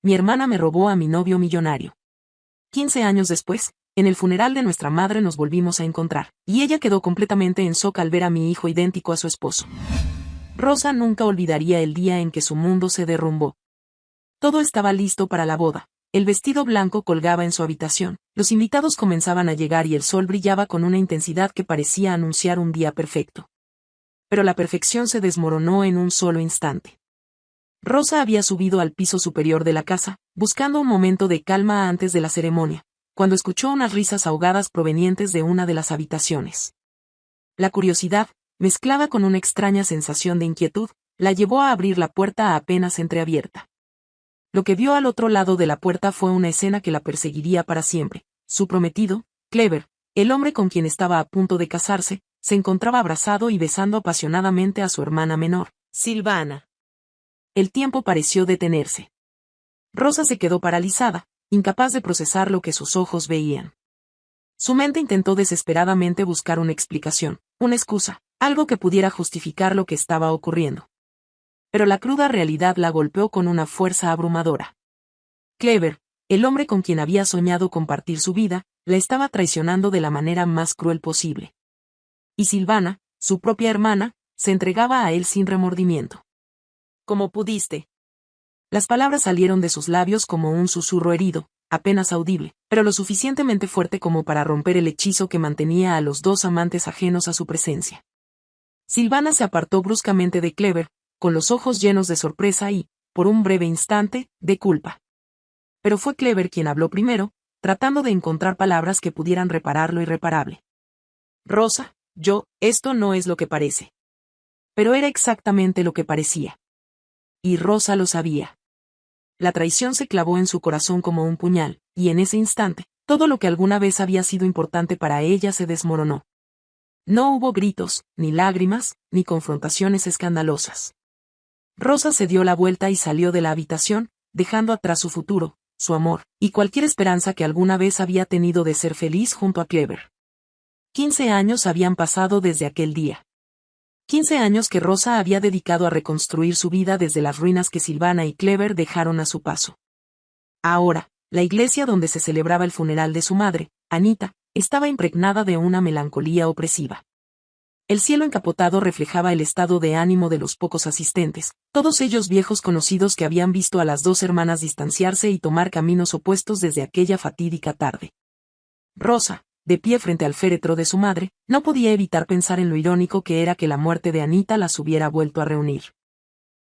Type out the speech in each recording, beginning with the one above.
mi hermana me robó a mi novio millonario. 15 años después, en el funeral de nuestra madre nos volvimos a encontrar, y ella quedó completamente en shock al ver a mi hijo idéntico a su esposo. Rosa nunca olvidaría el día en que su mundo se derrumbó. Todo estaba listo para la boda. El vestido blanco colgaba en su habitación, los invitados comenzaban a llegar y el sol brillaba con una intensidad que parecía anunciar un día perfecto. Pero la perfección se desmoronó en un solo instante. Rosa había subido al piso superior de la casa, buscando un momento de calma antes de la ceremonia, cuando escuchó unas risas ahogadas provenientes de una de las habitaciones. La curiosidad, mezclada con una extraña sensación de inquietud, la llevó a abrir la puerta apenas entreabierta. Lo que vio al otro lado de la puerta fue una escena que la perseguiría para siempre. Su prometido, Clever, el hombre con quien estaba a punto de casarse, se encontraba abrazado y besando apasionadamente a su hermana menor, Silvana. El tiempo pareció detenerse. Rosa se quedó paralizada, incapaz de procesar lo que sus ojos veían. Su mente intentó desesperadamente buscar una explicación, una excusa, algo que pudiera justificar lo que estaba ocurriendo. Pero la cruda realidad la golpeó con una fuerza abrumadora. Clever, el hombre con quien había soñado compartir su vida, la estaba traicionando de la manera más cruel posible. Y Silvana, su propia hermana, se entregaba a él sin remordimiento. «¿Cómo pudiste?». Las palabras salieron de sus labios como un susurro herido, apenas audible, pero lo suficientemente fuerte como para romper el hechizo que mantenía a los dos amantes ajenos a su presencia. Silvana se apartó bruscamente de Clever, con los ojos llenos de sorpresa y, por un breve instante, de culpa. Pero fue Clever quien habló primero, tratando de encontrar palabras que pudieran reparar lo irreparable. «Rosa, esto no es lo que parece». Pero era exactamente lo que parecía. Y Rosa lo sabía. La traición se clavó en su corazón como un puñal, y en ese instante, todo lo que alguna vez había sido importante para ella se desmoronó. No hubo gritos, ni lágrimas, ni confrontaciones escandalosas. Rosa se dio la vuelta y salió de la habitación, dejando atrás su futuro, su amor, y cualquier esperanza que alguna vez había tenido de ser feliz junto a Clever. 15 años habían pasado desde aquel día. 15 años que Rosa había dedicado a reconstruir su vida desde las ruinas que Silvana y Clever dejaron a su paso. Ahora, la iglesia donde se celebraba el funeral de su madre, Anita, estaba impregnada de una melancolía opresiva. El cielo encapotado reflejaba el estado de ánimo de los pocos asistentes, todos ellos viejos conocidos que habían visto a las dos hermanas distanciarse y tomar caminos opuestos desde aquella fatídica tarde. Rosa, de pie frente al féretro de su madre, no podía evitar pensar en lo irónico que era que la muerte de Anita las hubiera vuelto a reunir.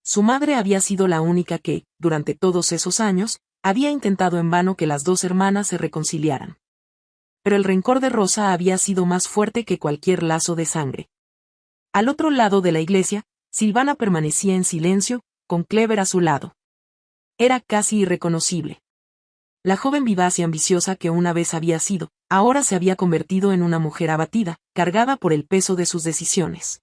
Su madre había sido la única que, durante todos esos años, había intentado en vano que las dos hermanas se reconciliaran. Pero el rencor de Rosa había sido más fuerte que cualquier lazo de sangre. Al otro lado de la iglesia, Silvana permanecía en silencio, con Clever a su lado. Era casi irreconocible. La joven vivaz y ambiciosa que una vez había sido, ahora se había convertido en una mujer abatida, cargada por el peso de sus decisiones.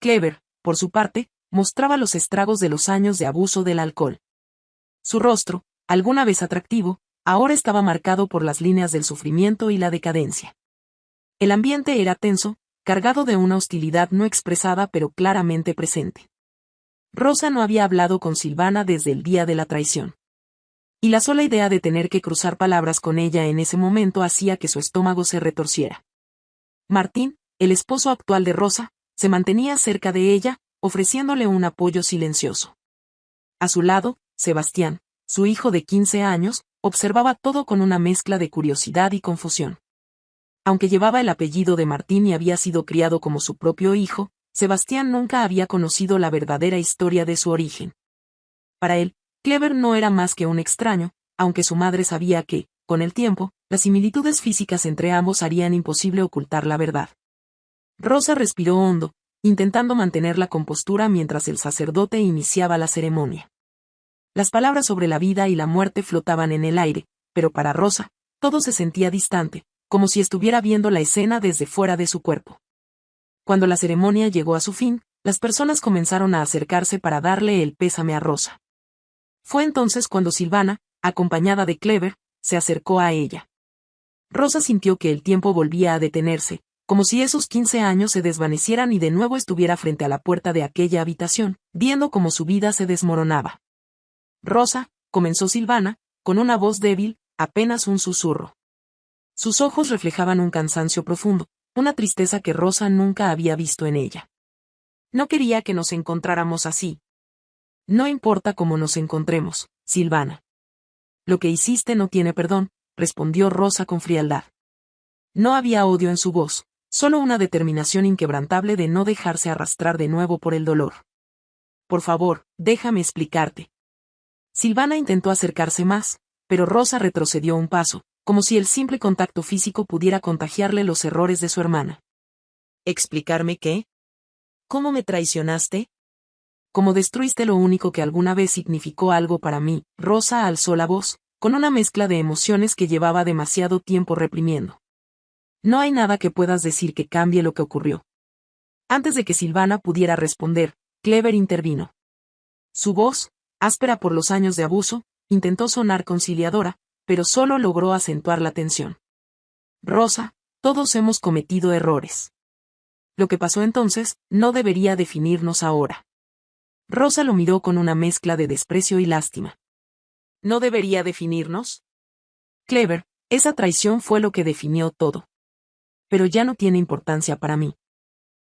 Clever, por su parte, mostraba los estragos de los años de abuso del alcohol. Su rostro, alguna vez atractivo, ahora estaba marcado por las líneas del sufrimiento y la decadencia. El ambiente era tenso, cargado de una hostilidad no expresada pero claramente presente. Rosa no había hablado con Silvana desde el día de la traición. Y la sola idea de tener que cruzar palabras con ella en ese momento hacía que su estómago se retorciera. Martín, el esposo actual de Rosa, se mantenía cerca de ella, ofreciéndole un apoyo silencioso. A su lado, Sebastián, su hijo de 15 años, observaba todo con una mezcla de curiosidad y confusión. Aunque llevaba el apellido de Martín y había sido criado como su propio hijo, Sebastián nunca había conocido la verdadera historia de su origen. Para él, Clever no era más que un extraño, aunque su madre sabía que, con el tiempo, las similitudes físicas entre ambos harían imposible ocultar la verdad. Rosa respiró hondo, intentando mantener la compostura mientras el sacerdote iniciaba la ceremonia. Las palabras sobre la vida y la muerte flotaban en el aire, pero para Rosa, todo se sentía distante, como si estuviera viendo la escena desde fuera de su cuerpo. Cuando la ceremonia llegó a su fin, las personas comenzaron a acercarse para darle el pésame a Rosa. Fue entonces cuando Silvana, acompañada de Clever, se acercó a ella. Rosa sintió que el tiempo volvía a detenerse, como si esos 15 años se desvanecieran y de nuevo estuviera frente a la puerta de aquella habitación, viendo cómo su vida se desmoronaba. «Rosa», comenzó Silvana, con una voz débil, apenas un susurro. Sus ojos reflejaban un cansancio profundo, una tristeza que Rosa nunca había visto en ella. No quería que nos encontráramos así. No importa cómo nos encontremos, Silvana. Lo que hiciste no tiene perdón, respondió Rosa con frialdad. No había odio en su voz, solo una determinación inquebrantable de no dejarse arrastrar de nuevo por el dolor. Por favor, déjame explicarte. Silvana intentó acercarse más, pero Rosa retrocedió un paso, como si el simple contacto físico pudiera contagiarle los errores de su hermana. ¿Explicarme qué? ¿Cómo me traicionaste? ¿Cómo destruiste lo único que alguna vez significó algo para mí? Rosa alzó la voz, con una mezcla de emociones que llevaba demasiado tiempo reprimiendo. No hay nada que puedas decir que cambie lo que ocurrió. Antes de que Silvana pudiera responder, Clever intervino. Su voz, áspera por los años de abuso, intentó sonar conciliadora, pero solo logró acentuar la tensión. Rosa, todos hemos cometido errores. Lo que pasó entonces, no debería definirnos ahora. Rosa lo miró con una mezcla de desprecio y lástima. ¿No debería definirnos? Clever, esa traición fue lo que definió todo. Pero ya no tiene importancia para mí.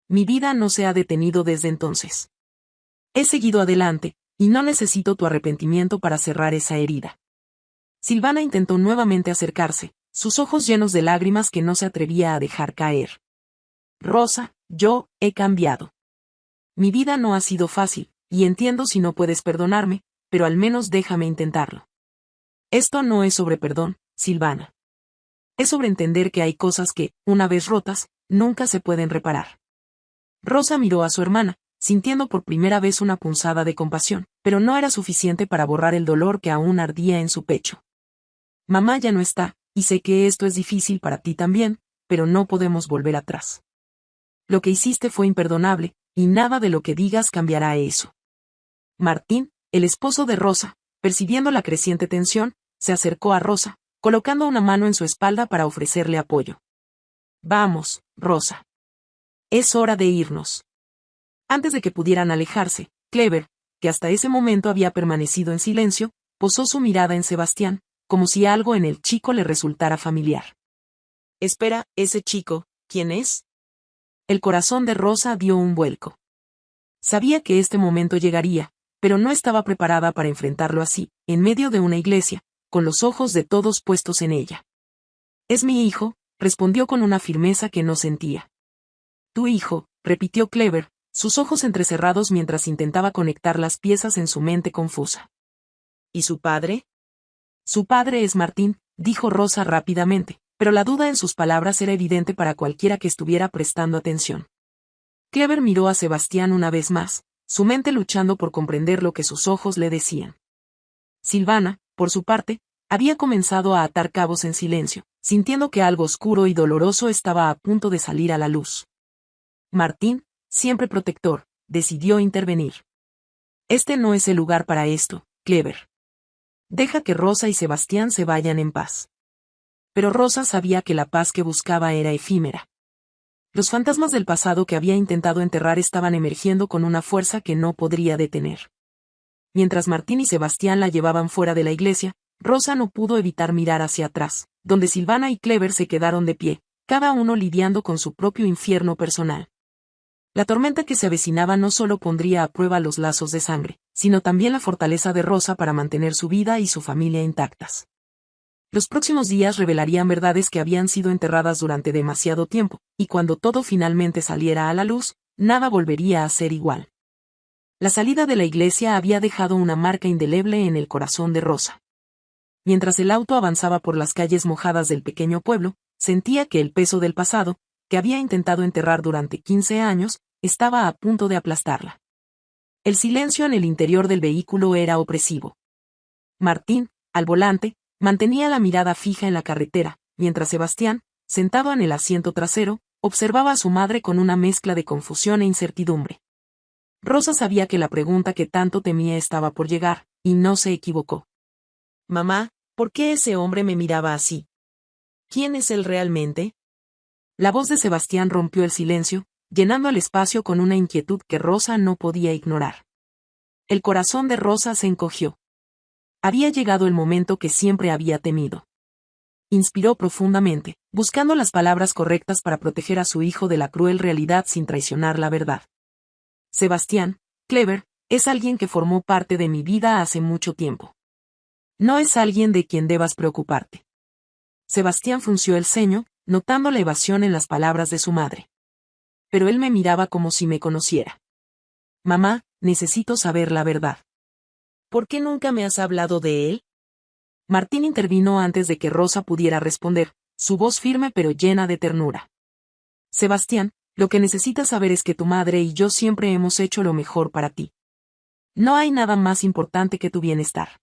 Mi vida no se ha detenido desde entonces. He seguido adelante, y no necesito tu arrepentimiento para cerrar esa herida. Silvana intentó nuevamente acercarse, sus ojos llenos de lágrimas que no se atrevía a dejar caer. Rosa, yo he cambiado. Mi vida no ha sido fácil, y entiendo si no puedes perdonarme, pero al menos déjame intentarlo. Esto no es sobre perdón, Silvana. Es sobre entender que hay cosas que, una vez rotas, nunca se pueden reparar. Rosa miró a su hermana, sintiendo por primera vez una punzada de compasión, pero no era suficiente para borrar el dolor que aún ardía en su pecho. Mamá ya no está, y sé que esto es difícil para ti también, pero no podemos volver atrás. Lo que hiciste fue imperdonable, y nada de lo que digas cambiará eso. Martín, el esposo de Rosa, percibiendo la creciente tensión, se acercó a Rosa, colocando una mano en su espalda para ofrecerle apoyo. Vamos, Rosa. Es hora de irnos. Antes de que pudieran alejarse, Clever, que hasta ese momento había permanecido en silencio, posó su mirada en Sebastián, como si algo en el chico le resultara familiar. Espera, ¿ese chico, quién es? El corazón de Rosa dio un vuelco. Sabía que este momento llegaría, pero no estaba preparada para enfrentarlo así, en medio de una iglesia, con los ojos de todos puestos en ella. Es mi hijo, respondió con una firmeza que no sentía. Tu hijo, repitió Clever, sus ojos entrecerrados mientras intentaba conectar las piezas en su mente confusa. ¿Y su padre? Su padre es Martín, dijo Rosa rápidamente, pero la duda en sus palabras era evidente para cualquiera que estuviera prestando atención. Clever miró a Sebastián una vez más, su mente luchando por comprender lo que sus ojos le decían. Silvana, por su parte, había comenzado a atar cabos en silencio, sintiendo que algo oscuro y doloroso estaba a punto de salir a la luz. Martín, siempre protector, decidió intervenir. Este no es el lugar para esto, Clever. Deja que Rosa y Sebastián se vayan en paz. Pero Rosa sabía que la paz que buscaba era efímera. Los fantasmas del pasado que había intentado enterrar estaban emergiendo con una fuerza que no podría detener. Mientras Martín y Sebastián la llevaban fuera de la iglesia, Rosa no pudo evitar mirar hacia atrás, donde Silvana y Clever se quedaron de pie, cada uno lidiando con su propio infierno personal. La tormenta que se avecinaba no solo pondría a prueba los lazos de sangre, sino también la fortaleza de Rosa para mantener su vida y su familia intactas. Los próximos días revelarían verdades que habían sido enterradas durante demasiado tiempo, y cuando todo finalmente saliera a la luz, nada volvería a ser igual. La salida de la iglesia había dejado una marca indeleble en el corazón de Rosa. Mientras el auto avanzaba por las calles mojadas del pequeño pueblo, sentía que el peso del pasado, que había intentado enterrar durante 15 años, estaba a punto de aplastarla. El silencio en el interior del vehículo era opresivo. Martín, al volante, mantenía la mirada fija en la carretera, mientras Sebastián, sentado en el asiento trasero, observaba a su madre con una mezcla de confusión e incertidumbre. Rosa sabía que la pregunta que tanto temía estaba por llegar, y no se equivocó. Mamá, ¿por qué ese hombre me miraba así? ¿Quién es él realmente? La voz de Sebastián rompió el silencio, llenando el espacio con una inquietud que Rosa no podía ignorar. El corazón de Rosa se encogió. Había llegado el momento que siempre había temido. Inspiró profundamente, buscando las palabras correctas para proteger a su hijo de la cruel realidad sin traicionar la verdad. Sebastián, Clever, es alguien que formó parte de mi vida hace mucho tiempo. No es alguien de quien debas preocuparte. Sebastián frunció el ceño, notando la evasión en las palabras de su madre. Pero él me miraba como si me conociera. Mamá, necesito saber la verdad. ¿Por qué nunca me has hablado de él? Martín intervino antes de que Rosa pudiera responder, su voz firme pero llena de ternura. Sebastián, lo que necesitas saber es que tu madre y yo siempre hemos hecho lo mejor para ti. No hay nada más importante que tu bienestar.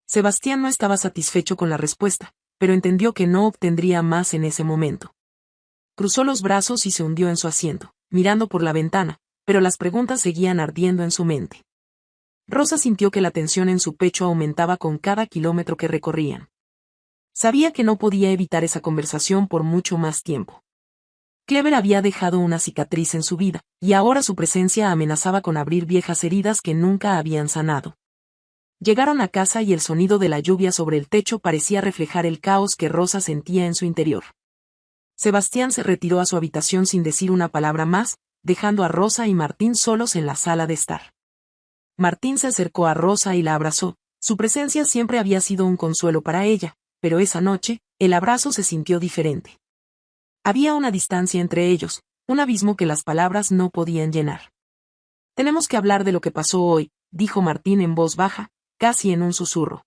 Sebastián no estaba satisfecho con la respuesta, pero entendió que no obtendría más en ese momento. Cruzó los brazos y se hundió en su asiento, mirando por la ventana, pero las preguntas seguían ardiendo en su mente. Rosa sintió que la tensión en su pecho aumentaba con cada kilómetro que recorrían. Sabía que no podía evitar esa conversación por mucho más tiempo. Clever había dejado una cicatriz en su vida, y ahora su presencia amenazaba con abrir viejas heridas que nunca habían sanado. Llegaron a casa y el sonido de la lluvia sobre el techo parecía reflejar el caos que Rosa sentía en su interior. Sebastián se retiró a su habitación sin decir una palabra más, dejando a Rosa y Martín solos en la sala de estar. Martín se acercó a Rosa y la abrazó, su presencia siempre había sido un consuelo para ella, pero esa noche, el abrazo se sintió diferente. Había una distancia entre ellos, un abismo que las palabras no podían llenar. Tenemos que hablar de lo que pasó hoy, dijo Martín en voz baja, casi en un susurro.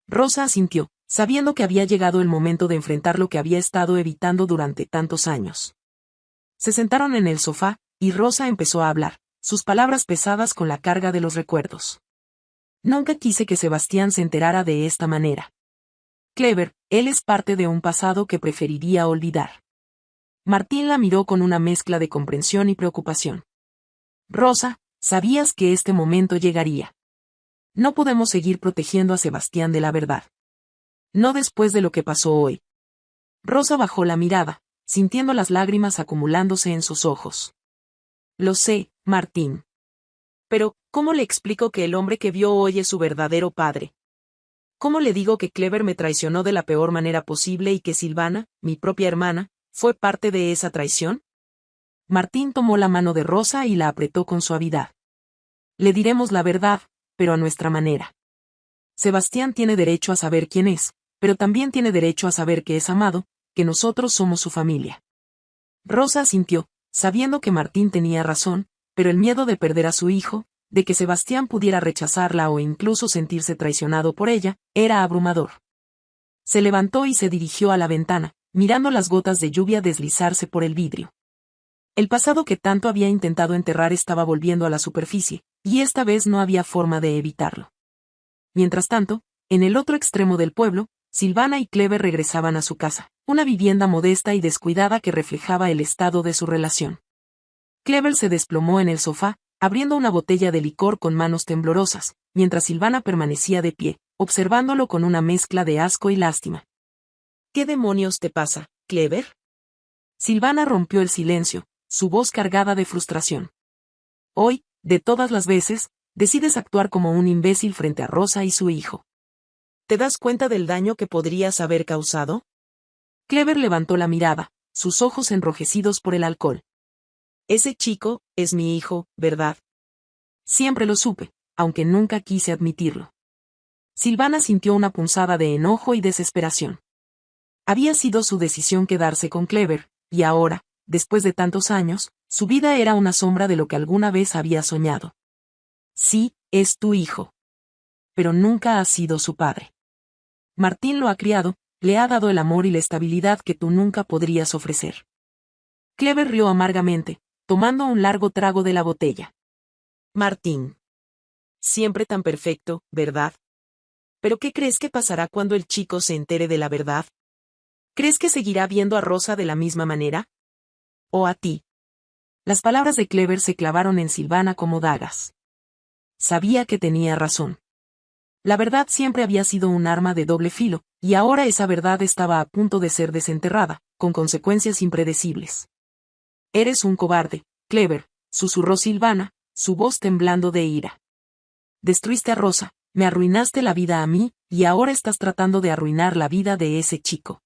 Rosa asintió, sabiendo que había llegado el momento de enfrentar lo que había estado evitando durante tantos años. Se sentaron en el sofá, y Rosa empezó a hablar, sus palabras pesadas con la carga de los recuerdos. Nunca quise que Sebastián se enterara de esta manera. Clever, él es parte de un pasado que preferiría olvidar. Martín la miró con una mezcla de comprensión y preocupación. Rosa, sabías que este momento llegaría. No podemos seguir protegiendo a Sebastián de la verdad. No después de lo que pasó hoy. Rosa bajó la mirada, sintiendo las lágrimas acumulándose en sus ojos. Lo sé, Martín. Pero, ¿cómo le explico que el hombre que vio hoy es su verdadero padre? ¿Cómo le digo que Clever me traicionó de la peor manera posible y que Silvana, mi propia hermana, fue parte de esa traición? Martín tomó la mano de Rosa y la apretó con suavidad. Le diremos la verdad, pero a nuestra manera. Sebastián tiene derecho a saber quién es, pero también tiene derecho a saber que es amado, que nosotros somos su familia. Rosa asintió, sabiendo que Martín tenía razón, pero el miedo de perder a su hijo, de que Sebastián pudiera rechazarla o incluso sentirse traicionado por ella, era abrumador. Se levantó y se dirigió a la ventana, mirando las gotas de lluvia deslizarse por el vidrio. El pasado que tanto había intentado enterrar estaba volviendo a la superficie, y esta vez no había forma de evitarlo. Mientras tanto, en el otro extremo del pueblo, Silvana y Clever regresaban a su casa, una vivienda modesta y descuidada que reflejaba el estado de su relación. Clever se desplomó en el sofá, abriendo una botella de licor con manos temblorosas, mientras Silvana permanecía de pie, observándolo con una mezcla de asco y lástima. ¿Qué demonios te pasa, Clever? Silvana rompió el silencio, su voz cargada de frustración. Hoy, de todas las veces, decides actuar como un imbécil frente a Rosa y su hijo. ¿Te das cuenta del daño que podrías haber causado? Clever levantó la mirada, sus ojos enrojecidos por el alcohol. Ese chico, es mi hijo, ¿verdad? Siempre lo supe, aunque nunca quise admitirlo. Silvana sintió una punzada de enojo y desesperación. Había sido su decisión quedarse con Clever, y ahora, después de tantos años, su vida era una sombra de lo que alguna vez había soñado. Sí, es tu hijo. Pero nunca has sido su padre. Martín lo ha criado, le ha dado el amor y la estabilidad que tú nunca podrías ofrecer. Clever rió amargamente, tomando un largo trago de la botella. Martín. Siempre tan perfecto, ¿verdad? ¿Pero qué crees que pasará cuando el chico se entere de la verdad? ¿Crees que seguirá viendo a Rosa de la misma manera? ¿O a ti? Las palabras de Clever se clavaron en Silvana como dagas. Sabía que tenía razón. La verdad siempre había sido un arma de doble filo, y ahora esa verdad estaba a punto de ser desenterrada, con consecuencias impredecibles. Eres un cobarde, Clever, susurró Silvana, su voz temblando de ira. Destruiste a Rosa, me arruinaste la vida a mí, y ahora estás tratando de arruinar la vida de ese chico.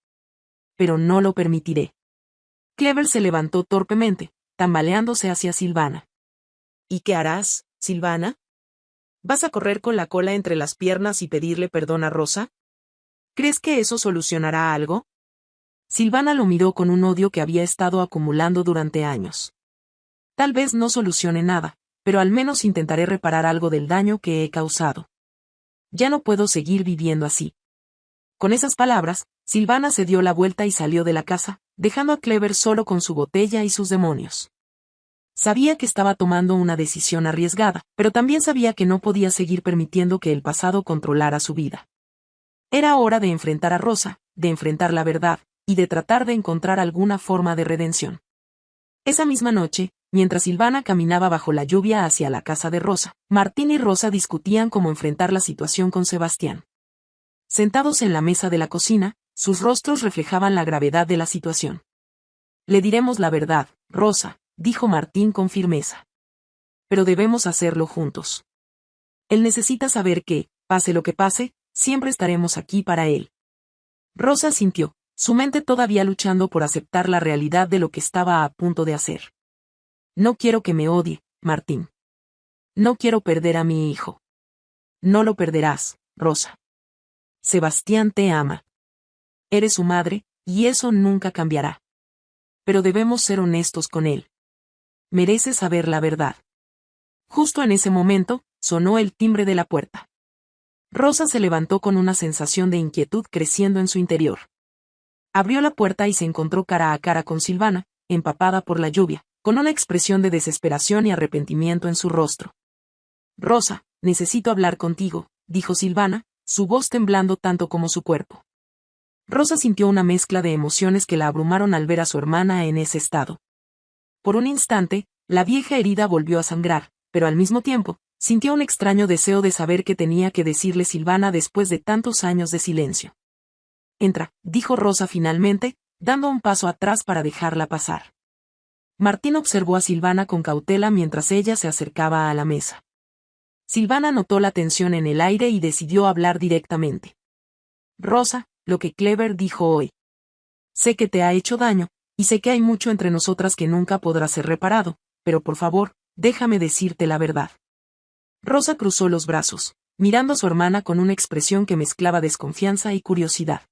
Pero no lo permitiré. Clever se levantó torpemente, tambaleándose hacia Silvana. ¿Y qué harás, Silvana? ¿Vas a correr con la cola entre las piernas y pedirle perdón a Rosa? ¿Crees que eso solucionará algo? Silvana lo miró con un odio que había estado acumulando durante años. Tal vez no solucione nada, pero al menos intentaré reparar algo del daño que he causado. Ya no puedo seguir viviendo así. Con esas palabras, Silvana se dio la vuelta y salió de la casa, dejando a Clever solo con su botella y sus demonios. Sabía que estaba tomando una decisión arriesgada, pero también sabía que no podía seguir permitiendo que el pasado controlara su vida. Era hora de enfrentar a Rosa, de enfrentar la verdad, y de tratar de encontrar alguna forma de redención. Esa misma noche, mientras Silvana caminaba bajo la lluvia hacia la casa de Rosa, Martín y Rosa discutían cómo enfrentar la situación con Sebastián. Sentados en la mesa de la cocina, sus rostros reflejaban la gravedad de la situación. Le diremos la verdad, Rosa, dijo Martín con firmeza. Pero debemos hacerlo juntos. Él necesita saber que, pase lo que pase, siempre estaremos aquí para él. Rosa asintió, su mente todavía luchando por aceptar la realidad de lo que estaba a punto de hacer. No quiero que me odie, Martín. No quiero perder a mi hijo. No lo perderás, Rosa. Sebastián te ama. Eres su madre, y eso nunca cambiará. Pero debemos ser honestos con él. Merece saber la verdad. Justo en ese momento, sonó el timbre de la puerta. Rosa se levantó con una sensación de inquietud creciendo en su interior. Abrió la puerta y se encontró cara a cara con Silvana, empapada por la lluvia, con una expresión de desesperación y arrepentimiento en su rostro. Rosa, necesito hablar contigo, dijo Silvana, su voz temblando tanto como su cuerpo. Rosa sintió una mezcla de emociones que la abrumaron al ver a su hermana en ese estado. Por un instante, la vieja herida volvió a sangrar, pero al mismo tiempo, sintió un extraño deseo de saber qué tenía que decirle Silvana después de tantos años de silencio. Entra, dijo Rosa finalmente, dando un paso atrás para dejarla pasar. Martín observó a Silvana con cautela mientras ella se acercaba a la mesa. Silvana notó la tensión en el aire y decidió hablar directamente. Rosa, lo que Clever dijo hoy. Sé que te ha hecho daño, y sé que hay mucho entre nosotras que nunca podrá ser reparado, pero por favor, déjame decirte la verdad. Rosa cruzó los brazos, mirando a su hermana con una expresión que mezclaba desconfianza y curiosidad.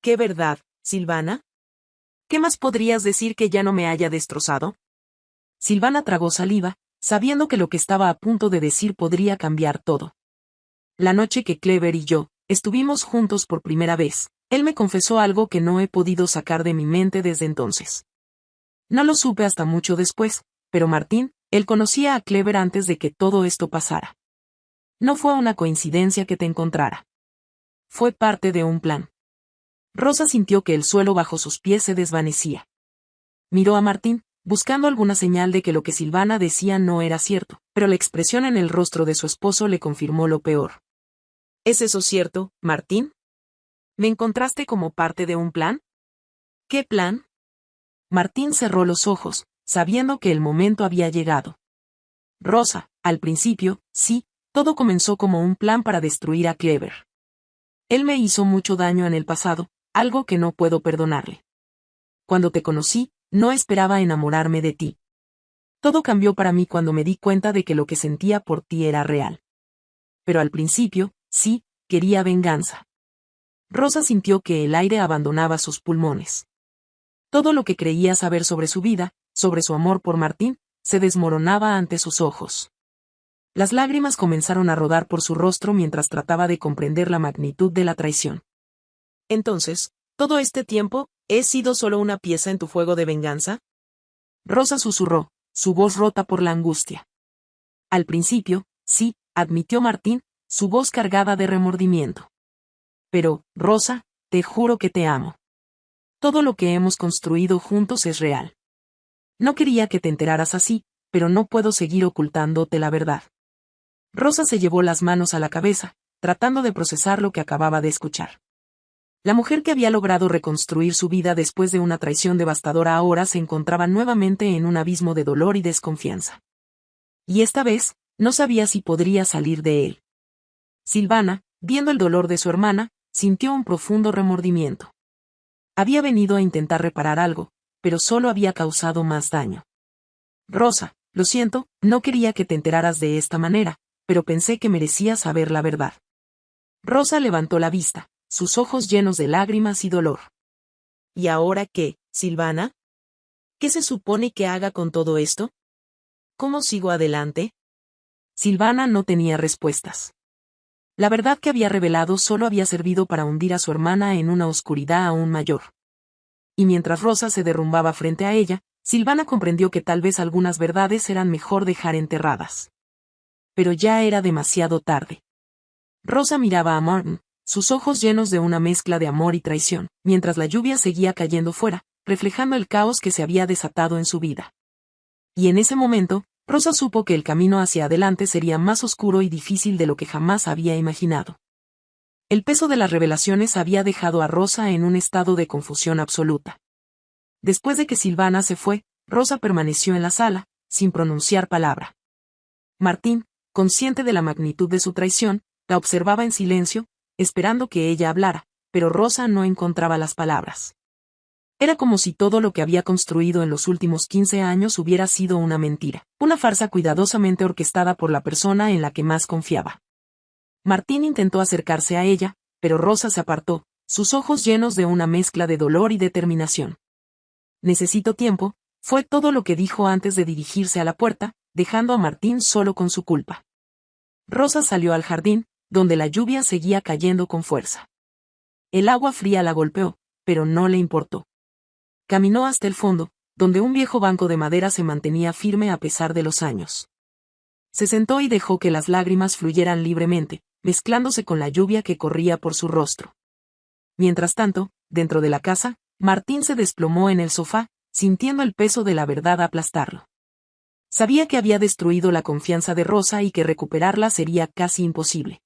¿Qué verdad, Silvana? ¿Qué más podrías decir que ya no me haya destrozado? Silvana tragó saliva, sabiendo que lo que estaba a punto de decir podría cambiar todo. La noche que Clever y yo estuvimos juntos por primera vez, él me confesó algo que no he podido sacar de mi mente desde entonces. No lo supe hasta mucho después, pero Martín, él conocía a Clever antes de que todo esto pasara. No fue una coincidencia que te encontrara. Fue parte de un plan. Rosa sintió que el suelo bajo sus pies se desvanecía. Miró a Martín, buscando alguna señal de que lo que Silvana decía no era cierto, pero la expresión en el rostro de su esposo le confirmó lo peor. ¿Es eso cierto, Martín? ¿Me encontraste como parte de un plan? ¿Qué plan? Martín cerró los ojos, sabiendo que el momento había llegado. Rosa, al principio, sí, todo comenzó como un plan para destruir a Clever. Él me hizo mucho daño en el pasado, algo que no puedo perdonarle. Cuando te conocí, no esperaba enamorarme de ti. Todo cambió para mí cuando me di cuenta de que lo que sentía por ti era real. Pero al principio, sí, quería venganza. Rosa sintió que el aire abandonaba sus pulmones. Todo lo que creía saber sobre su vida, sobre su amor por Martín, se desmoronaba ante sus ojos. Las lágrimas comenzaron a rodar por su rostro mientras trataba de comprender la magnitud de la traición. Entonces, ¿todo este tiempo, he sido solo una pieza en tu fuego de venganza? Rosa susurró, su voz rota por la angustia. Al principio, sí, admitió Martín, su voz cargada de remordimiento. Pero, Rosa, te juro que te amo. Todo lo que hemos construido juntos es real. No quería que te enteraras así, pero no puedo seguir ocultándote la verdad. Rosa se llevó las manos a la cabeza, tratando de procesar lo que acababa de escuchar. La mujer que había logrado reconstruir su vida después de una traición devastadora ahora se encontraba nuevamente en un abismo de dolor y desconfianza. Y esta vez, no sabía si podría salir de él. Silvana, viendo el dolor de su hermana, sintió un profundo remordimiento. Había venido a intentar reparar algo, pero solo había causado más daño. Rosa, lo siento, no quería que te enteraras de esta manera, pero pensé que merecías saber la verdad. Rosa levantó la vista, sus ojos llenos de lágrimas y dolor. ¿Y ahora qué, Silvana? ¿Qué se supone que haga con todo esto? ¿Cómo sigo adelante? Silvana no tenía respuestas. La verdad que había revelado solo había servido para hundir a su hermana en una oscuridad aún mayor. Y mientras Rosa se derrumbaba frente a ella, Silvana comprendió que tal vez algunas verdades eran mejor dejar enterradas. Pero ya era demasiado tarde. Rosa miraba a Martin, sus ojos llenos de una mezcla de amor y traición, mientras la lluvia seguía cayendo fuera, reflejando el caos que se había desatado en su vida. Y en ese momento, Rosa supo que el camino hacia adelante sería más oscuro y difícil de lo que jamás había imaginado. El peso de las revelaciones había dejado a Rosa en un estado de confusión absoluta. Después de que Silvana se fue, Rosa permaneció en la sala, sin pronunciar palabra. Martín, consciente de la magnitud de su traición, la observaba en silencio, esperando que ella hablara, pero Rosa no encontraba las palabras. Era como si todo lo que había construido en los últimos 15 años hubiera sido una mentira, una farsa cuidadosamente orquestada por la persona en la que más confiaba. Martín intentó acercarse a ella, pero Rosa se apartó, sus ojos llenos de una mezcla de dolor y determinación. Necesito tiempo, fue todo lo que dijo antes de dirigirse a la puerta, dejando a Martín solo con su culpa. Rosa salió al jardín, donde la lluvia seguía cayendo con fuerza. El agua fría la golpeó, pero no le importó. Caminó hasta el fondo, donde un viejo banco de madera se mantenía firme a pesar de los años. Se sentó y dejó que las lágrimas fluyeran libremente, mezclándose con la lluvia que corría por su rostro. Mientras tanto, dentro de la casa, Martín se desplomó en el sofá, sintiendo el peso de la verdad aplastarlo. Sabía que había destruido la confianza de Rosa y que recuperarla sería casi imposible.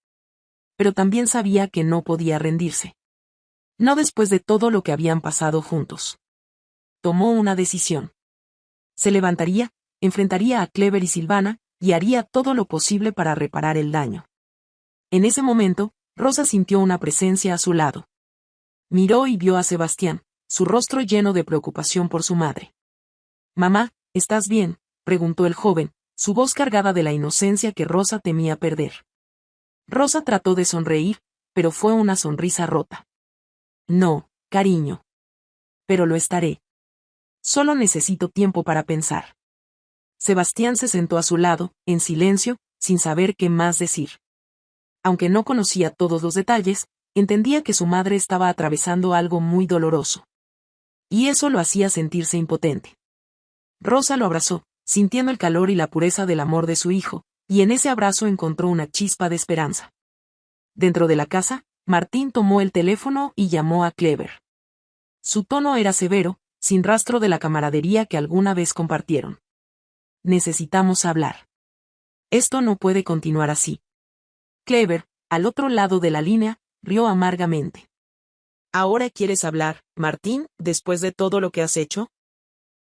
Pero también sabía que no podía rendirse. No después de todo lo que habían pasado juntos. Tomó una decisión. Se levantaría, enfrentaría a Clever y Silvana, y haría todo lo posible para reparar el daño. En ese momento, Rosa sintió una presencia a su lado. Miró y vio a Sebastián, su rostro lleno de preocupación por su madre. «Mamá, ¿estás bien?», preguntó el joven, su voz cargada de la inocencia que Rosa temía perder. Rosa trató de sonreír, pero fue una sonrisa rota. «No, cariño. Pero lo estaré. Solo necesito tiempo para pensar». Sebastián se sentó a su lado, en silencio, sin saber qué más decir. Aunque no conocía todos los detalles, entendía que su madre estaba atravesando algo muy doloroso. Y eso lo hacía sentirse impotente. Rosa lo abrazó, sintiendo el calor y la pureza del amor de su hijo, y en ese abrazo encontró una chispa de esperanza. Dentro de la casa, Martín tomó el teléfono y llamó a Clever. Su tono era severo, sin rastro de la camaradería que alguna vez compartieron. «Necesitamos hablar. Esto no puede continuar así». Clever, al otro lado de la línea, rió amargamente. «¿Ahora quieres hablar, Martín, después de todo lo que has hecho?»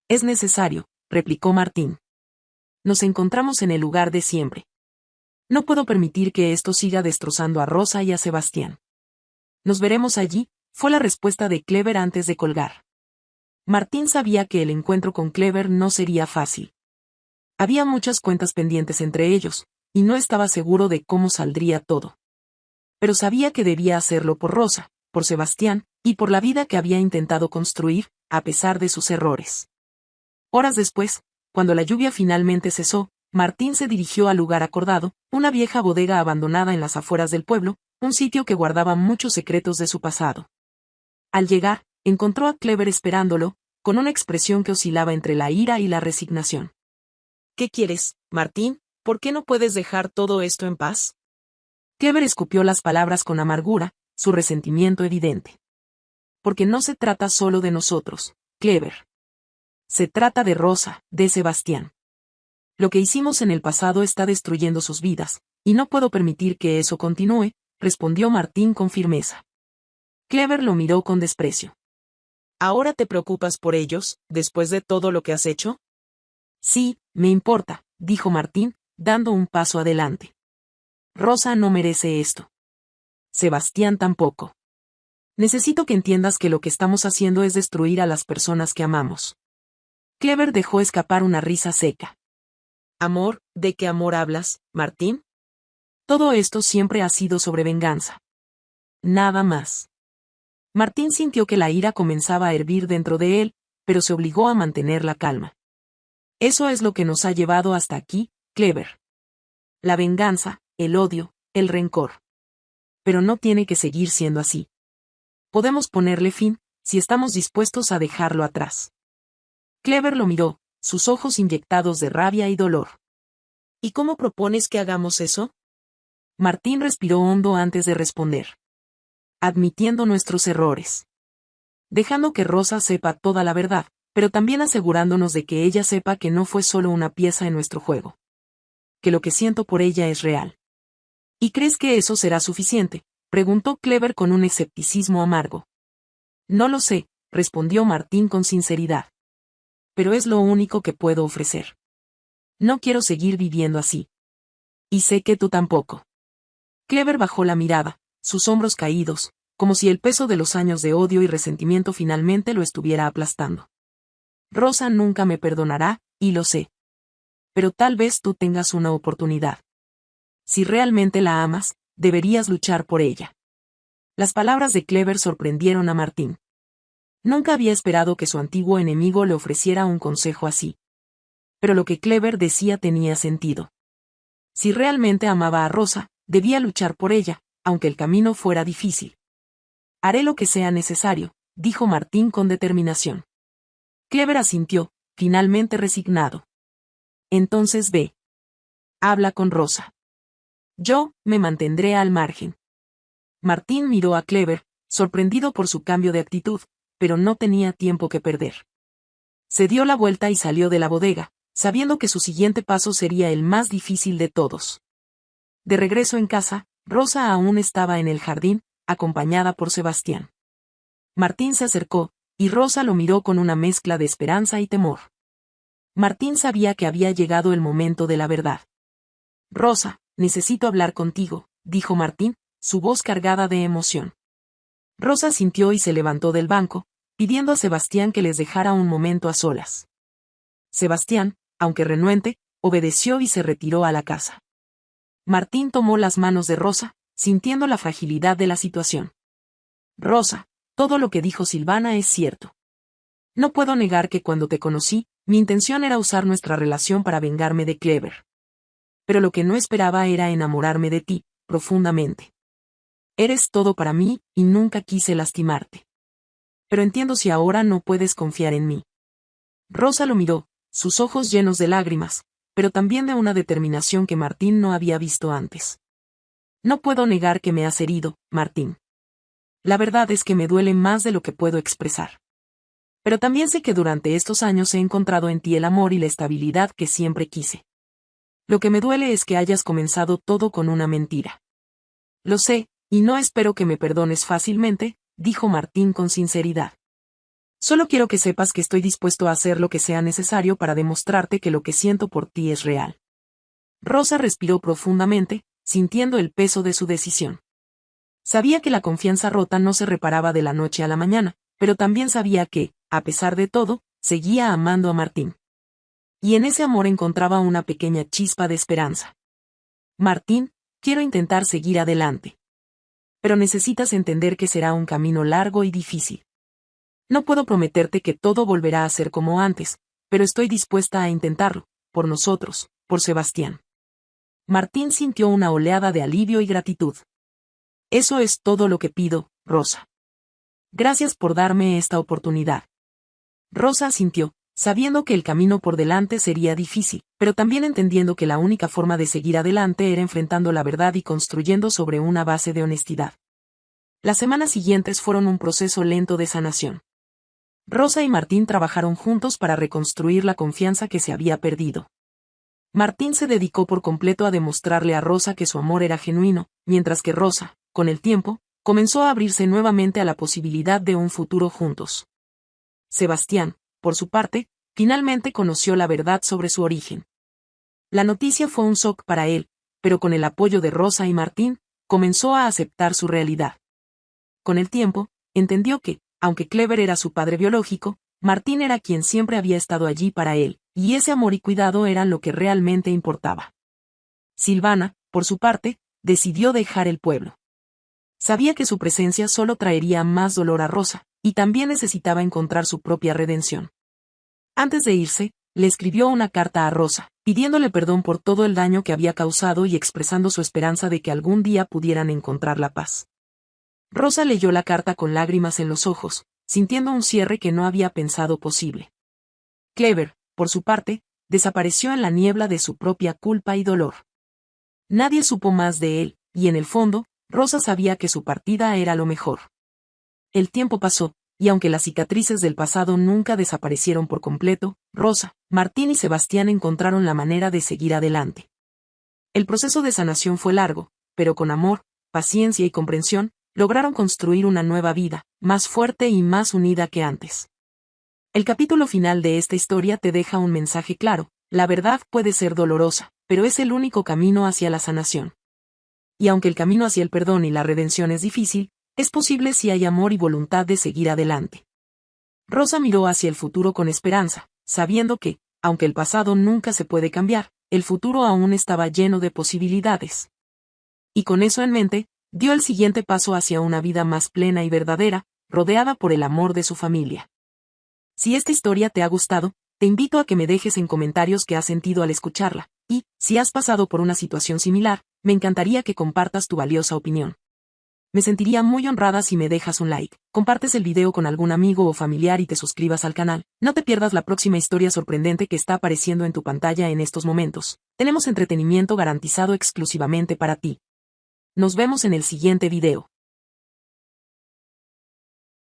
«Es necesario», replicó Martín. «Nos encontramos en el lugar de siempre. No puedo permitir que esto siga destrozando a Rosa y a Sebastián». «Nos veremos allí», fue la respuesta de Clever antes de colgar. Martín sabía que el encuentro con Clever no sería fácil. Había muchas cuentas pendientes entre ellos, y no estaba seguro de cómo saldría todo. Pero sabía que debía hacerlo por Rosa, por Sebastián, y por la vida que había intentado construir, a pesar de sus errores. Horas después, cuando la lluvia finalmente cesó, Martín se dirigió al lugar acordado, una vieja bodega abandonada en las afueras del pueblo, un sitio que guardaba muchos secretos de su pasado. Al llegar, encontró a Clever esperándolo, con una expresión que oscilaba entre la ira y la resignación. «¿Qué quieres, Martín? ¿Por qué no puedes dejar todo esto en paz?» Clever escupió las palabras con amargura, su resentimiento evidente. «Porque no se trata solo de nosotros, Clever. Se trata de Rosa, de Sebastián. Lo que hicimos en el pasado está destruyendo sus vidas, y no puedo permitir que eso continúe», respondió Martín con firmeza. Clever lo miró con desprecio. «¿Ahora te preocupas por ellos, después de todo lo que has hecho?» «Sí, me importa», dijo Martín, dando un paso adelante. Rosa no merece esto. Sebastián tampoco. Necesito que entiendas que lo que estamos haciendo es destruir a las personas que amamos. Clever dejó escapar una risa seca. ¿Amor? ¿De qué amor hablas, Martín? Todo esto siempre ha sido sobre venganza. Nada más. Martín sintió que la ira comenzaba a hervir dentro de él, pero se obligó a mantener la calma. Eso es lo que nos ha llevado hasta aquí, Clever. La venganza, el odio, el rencor. Pero no tiene que seguir siendo así. Podemos ponerle fin, si estamos dispuestos a dejarlo atrás. Clever lo miró, sus ojos inyectados de rabia y dolor. ¿Y cómo propones que hagamos eso? Martín respiró hondo antes de responder. Admitiendo nuestros errores. Dejando que Rosa sepa toda la verdad, pero también asegurándonos de que ella sepa que no fue solo una pieza en nuestro juego. Que lo que siento por ella es real. ¿Y crees que eso será suficiente?, preguntó Clever con un escepticismo amargo. No lo sé, respondió Martín con sinceridad. Pero es lo único que puedo ofrecer. No quiero seguir viviendo así. Y sé que tú tampoco. Clever bajó la mirada, sus hombros caídos, como si el peso de los años de odio y resentimiento finalmente lo estuviera aplastando. Rosa nunca me perdonará, y lo sé. Pero tal vez tú tengas una oportunidad. Si realmente la amas, deberías luchar por ella. Las palabras de Clever sorprendieron a Martín. Nunca había esperado que su antiguo enemigo le ofreciera un consejo así. Pero lo que Clever decía tenía sentido. Si realmente amaba a Rosa, debía luchar por ella, aunque el camino fuera difícil. Haré lo que sea necesario, dijo Martín con determinación. Clever asintió, finalmente resignado. Entonces ve. Habla con Rosa. Yo me mantendré al margen. Martín miró a Clever, sorprendido por su cambio de actitud, pero no tenía tiempo que perder. Se dio la vuelta y salió de la bodega, sabiendo que su siguiente paso sería el más difícil de todos. De regreso en casa, Rosa aún estaba en el jardín, acompañada por Sebastián. Martín se acercó, y Rosa lo miró con una mezcla de esperanza y temor. Martín sabía que había llegado el momento de la verdad. Rosa, necesito hablar contigo, dijo Martín, su voz cargada de emoción. Rosa sintió y se levantó del banco, pidiendo a Sebastián que les dejara un momento a solas. Sebastián, aunque renuente, obedeció y se retiró a la casa. Martín tomó las manos de Rosa, sintiendo la fragilidad de la situación. Rosa, todo lo que dijo Silvana es cierto. No puedo negar que cuando te conocí, mi intención era usar nuestra relación para vengarme de Clever. Pero lo que no esperaba era enamorarme de ti, profundamente. Eres todo para mí, y nunca quise lastimarte. Pero entiendo si ahora no puedes confiar en mí. Rosa lo miró, sus ojos llenos de lágrimas, pero también de una determinación que Martín no había visto antes. No puedo negar que me has herido, Martín. La verdad es que me duele más de lo que puedo expresar. Pero también sé que durante estos años he encontrado en ti el amor y la estabilidad que siempre quise. Lo que me duele es que hayas comenzado todo con una mentira. Lo sé, y no espero que me perdones fácilmente, dijo Martín con sinceridad. Solo quiero que sepas que estoy dispuesto a hacer lo que sea necesario para demostrarte que lo que siento por ti es real. Rosa respiró profundamente, sintiendo el peso de su decisión. Sabía que la confianza rota no se reparaba de la noche a la mañana, pero también sabía que, a pesar de todo, seguía amando a Martín. Y en ese amor encontraba una pequeña chispa de esperanza. Martín, quiero intentar seguir adelante. Pero necesitas entender que será un camino largo y difícil. No puedo prometerte que todo volverá a ser como antes, pero estoy dispuesta a intentarlo, por nosotros, por Sebastián. Martín sintió una oleada de alivio y gratitud. Eso es todo lo que pido, Rosa. Gracias por darme esta oportunidad. Rosa asintió, sabiendo que el camino por delante sería difícil, pero también entendiendo que la única forma de seguir adelante era enfrentando la verdad y construyendo sobre una base de honestidad. Las semanas siguientes fueron un proceso lento de sanación. Rosa y Martín trabajaron juntos para reconstruir la confianza que se había perdido. Martín se dedicó por completo a demostrarle a Rosa que su amor era genuino, mientras que Rosa, con el tiempo, comenzó a abrirse nuevamente a la posibilidad de un futuro juntos. Sebastián, por su parte, finalmente conoció la verdad sobre su origen. La noticia fue un shock para él, pero con el apoyo de Rosa y Martín, comenzó a aceptar su realidad. Con el tiempo, entendió que, aunque Clever era su padre biológico, Martín era quien siempre había estado allí para él, y ese amor y cuidado eran lo que realmente importaba. Silvana, por su parte, decidió dejar el pueblo. Sabía que su presencia solo traería más dolor a Rosa, y también necesitaba encontrar su propia redención. Antes de irse, le escribió una carta a Rosa, pidiéndole perdón por todo el daño que había causado y expresando su esperanza de que algún día pudieran encontrar la paz. Rosa leyó la carta con lágrimas en los ojos, sintiendo un cierre que no había pensado posible. Clever, por su parte, desapareció en la niebla de su propia culpa y dolor. Nadie supo más de él, y en el fondo, Rosa sabía que su partida era lo mejor. El tiempo pasó, y aunque las cicatrices del pasado nunca desaparecieron por completo, Rosa, Martín y Sebastián encontraron la manera de seguir adelante. El proceso de sanación fue largo, pero con amor, paciencia y comprensión, lograron construir una nueva vida, más fuerte y más unida que antes. El capítulo final de esta historia te deja un mensaje claro: la verdad puede ser dolorosa, pero es el único camino hacia la sanación. Y aunque el camino hacia el perdón y la redención es difícil, es posible si hay amor y voluntad de seguir adelante. Rosa miró hacia el futuro con esperanza, sabiendo que, aunque el pasado nunca se puede cambiar, el futuro aún estaba lleno de posibilidades. Y con eso en mente, dio el siguiente paso hacia una vida más plena y verdadera, rodeada por el amor de su familia. Si esta historia te ha gustado, te invito a que me dejes en comentarios qué has sentido al escucharla, y, si has pasado por una situación similar, me encantaría que compartas tu valiosa opinión. Me sentiría muy honrada si me dejas un like, compartes el video con algún amigo o familiar y te suscribas al canal. No te pierdas la próxima historia sorprendente que está apareciendo en tu pantalla en estos momentos. Tenemos entretenimiento garantizado exclusivamente para ti. Nos vemos en el siguiente video.